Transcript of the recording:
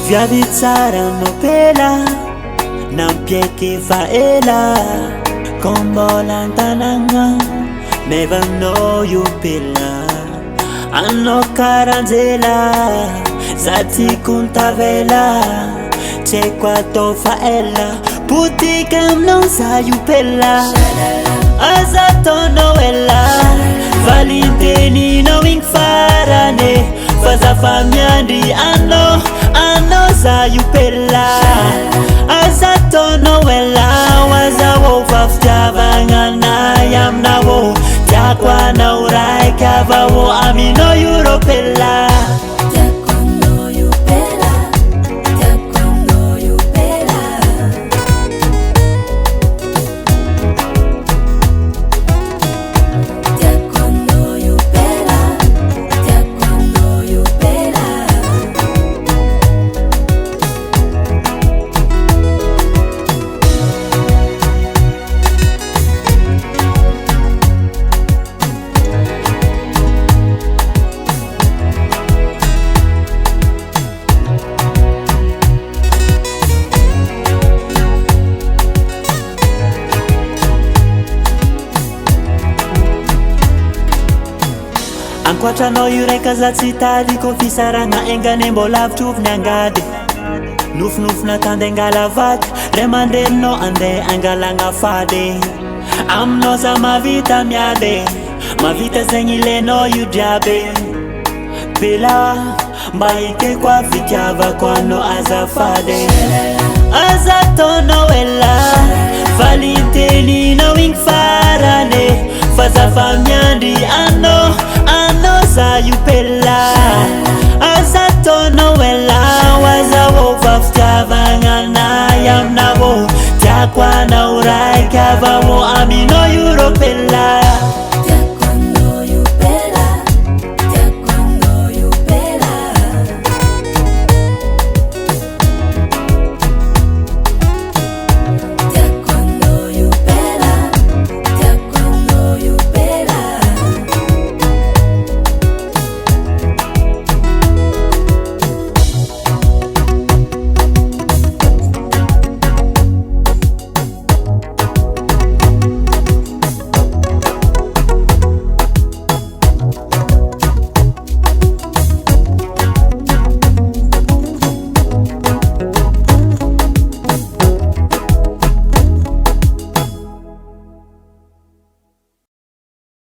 viavy tsara nopela nampieky faela kombola antanagna mevanao io pela anao karanjela za tiako ntavela tseko atao faela potika aminao za io pela aza taonao ela valinteninao igny farane fa za fa miandry anao za io pela aza taonao ela oazaô fa fitiavagnanay aminao tiako anao raiky avaô aminao io rô pela ankoatranao io raika za tsy tady ko fisaragna engane mbola avitroviny angady nofinofina tande angala vaky ray aman-dreninao ande angalagna fady aminao za mavita miady mavita zegny ilenao io driaby pela mba ikeko fitiavako anao azafady aza taonao ela valinteninao igny farane fa za fa miandry anao za io pela aza taonao ela oazaô fa fitiavagnanay aminao tiako anao raiky avaô aminao io rô pela